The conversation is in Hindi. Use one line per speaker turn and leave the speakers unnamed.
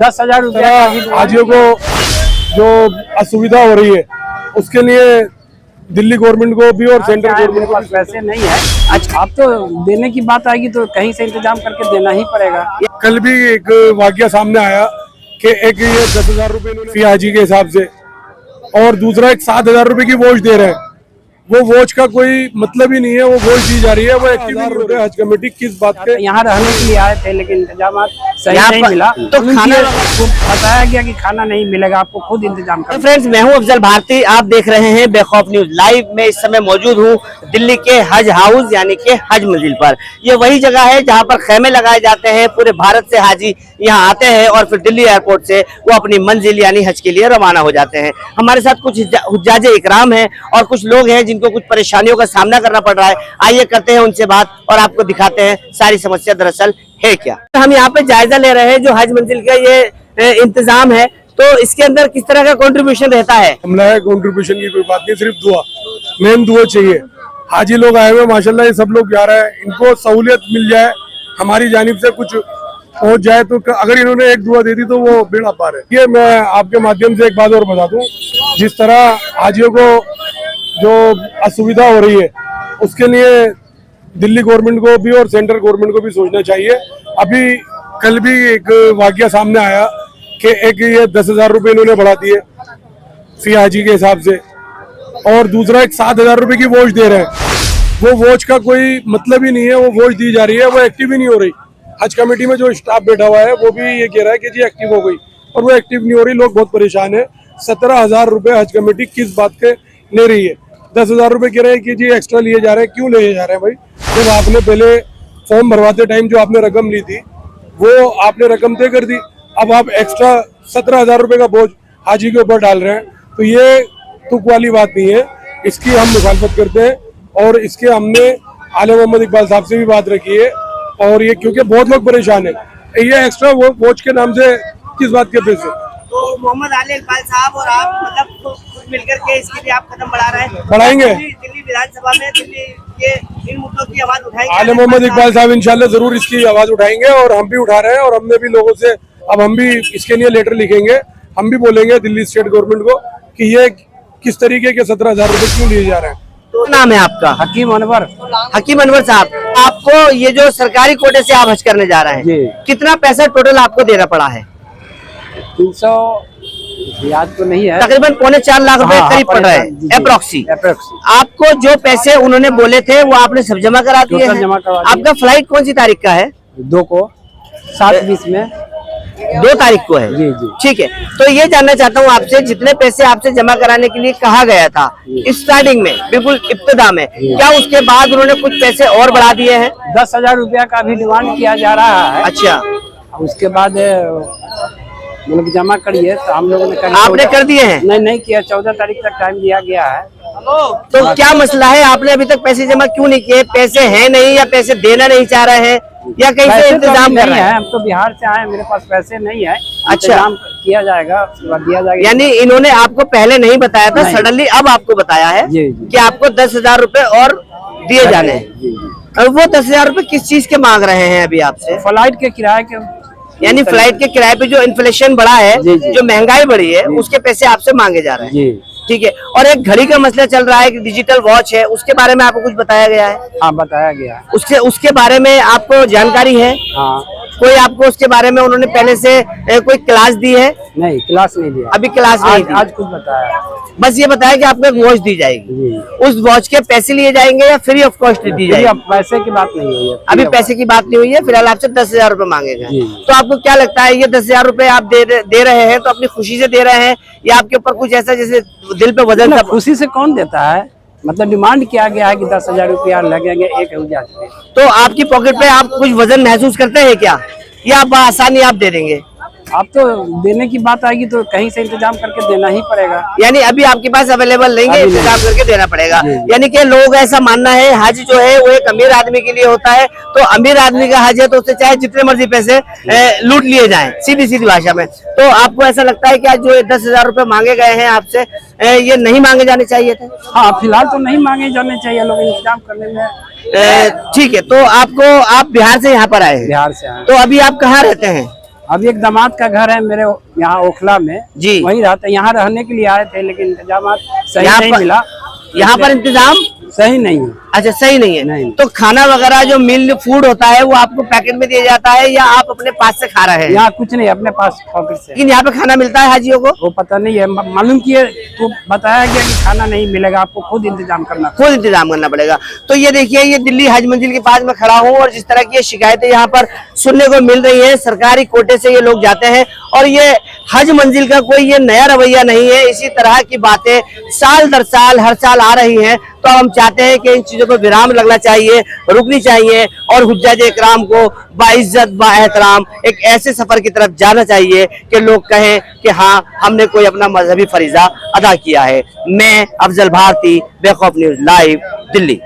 10,000 रुपया
हाजियों को जो असुविधा हो रही है उसके लिए दिल्ली गवर्नमेंट को भी और सेंट्रल गवर्नमेंट को
पैसे नहीं है। अच्छा, अब तो देने की बात आएगी तो कहीं से इंतजाम करके देना ही पड़ेगा।
कल भी एक वाकया सामने आया कि एक ये 10,000 रुपए इन्होंने हाजी के हिसाब से और दूसरा एक 7,000 रुपए की वॉच दे रहे हैं। वो वॉच का कोई मतलब ही नहीं है, वो वॉच दी जा रही है। वो 1,000 रुपए हज कमेटी किस बात के
यहाँ रहने के लिए आए थे लेकिन इंतजाम सही नहीं मिला, तो खाना बताया गया कि खाना नहीं मिलेगा, आपको खुद इंतजाम करना।
फ्रेंड्स, मैं हूं अफजल भारती, आप देख रहे हैं बेखौफ न्यूज लाइव। में इस समय मौजूद हूं दिल्ली के हज हाउस यानी कि हज मंजिल पर। ये वही जगह है जहां पर खेमे लगाए जाते हैं। पूरे भारत से हाजी यहाँ आते हैं और फिर दिल्ली एयरपोर्ट से वो अपनी मंजिल यानी हज के लिए रवाना हो जाते हैं। हमारे साथ कुछ हुज्जाजे इकराम हैं और कुछ लोग हैं जिनको कुछ परेशानियों का सामना करना पड़ रहा है। आइए करते हैं उनसे बात और आपको दिखाते हैं सारी समस्या दरअसल है क्या। हम यहाँ पे जायजा ले रहे हैं जो हज मंजिल का ये इंतजाम है, तो इसके अंदर किस तरह का कंट्रीब्यूशन रहता है?
कंट्रीब्यूशन की कोई बात नहीं, सिर्फ दुआ, मेन दुआ चाहिए। हाजी लोग आए हुए माशाल्लाह, ये सब लोग जा रहे हैं, इनको सहूलियत मिल जाए, हमारी जानिब से कुछ पहुंच जाए तो अगर इन्होंने एक दुआ दे दी तो वो बेड़ा पार है। ये मैं आपके माध्यम से एक बात और बता दूं, जिस तरह हाजियों को जो असुविधा हो रही है उसके लिए दिल्ली गवर्नमेंट को भी और सेंट्रल गवर्नमेंट को भी सोचना चाहिए। अभी कल भी एक वाकया सामने आया कि एक ये 10,000 रुपए इन्होंने बढ़ा दिए फी हाजी के हिसाब से और दूसरा एक 7,000 रुपए की वॉच दे रहे हैं। वो वॉच का कोई मतलब ही नहीं है, वो वॉच दी जा रही है, वो एक्टिव ही नहीं हो रही। हज कमेटी में जो स्टाफ बैठा हुआ है वो भी ये कह रहा है कि जी एक्टिव हो गई और वो एक्टिव नहीं हो रही। लोग बहुत परेशान है। 17,000 रुपए हज कमेटी किस बात के ले रही है? 10,000 रुपए कह रहे हैं कि जी एक्स्ट्रा लिए जा रहे हैं। क्यों लिए जा रहे हैं भाई? जब आपने पहले फॉर्म भरवाते टाइम जो आपने रकम ली थी वो आपने रकम तय कर दी, अब आप एक्स्ट्रा 17,000 रुपए का बोझ हाजी के ऊपर डाल रहे हैं, तो ये तुक वाली बात नहीं है। इसकी हम मुखालफत करते हैं और इसके हमने आले मोहम्मद इकबाल साहब से भी बात रखी है और ये क्योंकि बहुत लोग परेशान है, ये एक्स्ट्रा वो वॉच के नाम से किस बात के पैसे?
तो मोहम्मद आले इकबाल साहब और आप मतलब खुद मिलकर के इसके लिए आप कदम बढ़ा रहे हैं?
बढ़ाएंगे।
दिल्ली विधानसभा में ये इन मुद्दों की आवाज उठाएंगे?
आले मोहम्मद इकबाल साहब इंशाल्लाह जरूर इसकी आवाज उठाएंगे और हम भी उठा रहे हैं और हमने भी लोगों से, अब हम भी इसके लिए लेटर लिखेंगे। हम भी बोलेंगे दिल्ली स्टेट गवर्नमेंट को कि ये किस तरीके के 17,000 रुपए क्यों लिए जा रहे हैं।
तो नाम है आपका?
हकीम अनवर।
हकीम अनवर साहब, आपको ये जो सरकारी कोटे से आप हज करने जा रहे हैं, कितना पैसा टोटल आपको देना पड़ा है?
300 याद तो नहीं है,
तकरीबन 4.25 लाख रुपए करीब पड़ रहा है अप्रोक्सी। आपको जो पैसे उन्होंने बोले थे वो आपने सब जमा करा दिए हैं? आपका फ्लाइट कौन सी तारीख का है?
2 को 7:20 में
2 तारीख को है।
जी जी।
ठीक है, तो ये जानना चाहता हूँ आपसे, जितने पैसे आपसे जमा कराने के लिए कहा गया था स्टार्टिंग में, बिल्कुल इब्तिदा में, क्या उसके बाद उन्होंने कुछ पैसे और बढ़ा दिए हैं?
10,000 रुपया का भी डिमांड किया जा रहा है।
अच्छा,
उसके बाद मतलब जमा करिए तो हम लोगों ने
आपने कर दिए हैं?
नहीं किया, 14 तारीख तक टाइम दिया गया है।
तो क्या मसला है, आपने अभी तक पैसे जमा क्यों नहीं किए? पैसे हैं नहीं या पैसे देना नहीं चाह रहे हैं या कहीं से इंतजाम कर रहे हैं?
हम तो बिहार से आए, मेरे पास पैसे नहीं है।
अच्छा,
किया जाएगा, दिया जाएगा।
यानी इन्होंने आपको पहले नहीं बताया था, सडनली अब आपको बताया है कि आपको 10,000 रुपए और दिए जाने हैं। और वो 10,000 रुपए किस चीज के मांग रहे हैं अभी आपसे?
फ्लाइट के किराए के,
यानी फ्लाइट के किराए पे जो इन्फ्लेशन बढ़ा है, जो महंगाई बढ़ी है, उसके पैसे आपसे मांगे जा रहे हैं। ठीक है, और एक घड़ी का मसला चल रहा है कि डिजिटल वॉच है, उसके बारे में आपको कुछ बताया गया है?
हाँ, बताया गया है।
उसके बारे में आपको जानकारी है?
हाँ।
कोई आपको उसके बारे में उन्होंने पहले से कोई क्लास दी है?
नहीं, क्लास नहीं दिया
अभी, क्लास नहीं दी।
आज कुछ बताया,
बस ये बताया कि आपको एक वॉच दी जाएगी। उस वॉच के पैसे लिए जाएंगे या फ्री ऑफ कॉस्ट दी जाएगी?
अब पैसे की बात नहीं हुई है,
अभी पैसे की बात नहीं हुई है। फिलहाल आपसे 10,000 रुपए मांगे गए। तो आपको क्या लगता है, ये 10,000 रुपए आप दे रहे हैं तो अपनी खुशी से दे रहे हैं या आपके ऊपर कुछ ऐसा जैसे दिल पे वजन?
खुशी से कौन देता है, मतलब डिमांड किया गया है कि 10,000 रुपया लगेंगे एक हजार पे।
तो आपकी पॉकेट पे आप कुछ वजन महसूस करते हैं क्या, या आप आसानी आप दे देंगे?
आप तो देने की बात आएगी तो कहीं से इंतजाम करके देना ही पड़ेगा।
यानी अभी आपके पास अवेलेबल नहीं है, इंतजाम करके देना पड़ेगा। यानी कि लोगों का ऐसा मानना है हज जो है वो एक अमीर आदमी के लिए होता है, तो अमीर आदमी का हज है तो उससे चाहे जितने मर्जी पैसे लूट लिए जाएं, सीधी सीधी भाषा में। तो आपको ऐसा लगता है कि आज जो 10,000 रुपए मांगे गए हैं आपसे, ये नहीं मांगे जाने चाहिए थे?
हाँ, फिलहाल तो नहीं मांगे जाने चाहिए, लोग इंतजाम करने में।
ठीक है, तो आप बिहार से यहाँ पर आए हैं?
बिहार से आए।
तो अभी आप कहाँ रहते हैं?
अभी एक दामाद का घर है मेरे यहाँ ओखला में
जी।
वहीं रहते, यहाँ रहने के लिए आए थे लेकिन इंतजाम सही
यहाँ
नहीं
पर-
मिला।
यहाँ पर इंतजाम
सही नहीं है।
अच्छा सही नहीं है।
नहीं।
तो खाना वगैरह जो मिल फूड होता है वो आपको पैकेट में दिया जाता है या आप अपने पास से खा रहे हैं?
यहाँ कुछ नहीं, अपने पास पॉकेट से।
लेकिन यहाँ पे खाना मिलता है हाजियों को?
वो पता नहीं है, मालूम किए तो बताया गया कि खाना नहीं मिलेगा, आपको खुद इंतजाम करना।
खुद इंतजाम करना पड़ेगा। तो ये देखिए, ये दिल्ली हज मंजिल के पास में खड़ा हूँ और जिस तरह की ये शिकायतें यहाँ पर सुनने को मिल रही है, सरकारी कोटे से ये लोग जाते हैं और ये हज मंजिल का कोई ये नया रवैया नहीं है। इसी तरह की बातें साल दर साल हर साल आ रही हैं। तो हम चाहते हैं कि इन चीजों को विराम लगना चाहिए, रुकनी चाहिए और हुज्जाज इकराम को बाइज्जत बाएहतराम एक ऐसे सफर की तरफ जाना चाहिए कि लोग कहें कि हाँ, हमने कोई अपना मजहबी फरीजा अदा किया है। मैं अफजल भारती, बेखौफ न्यूज लाइव, दिल्ली।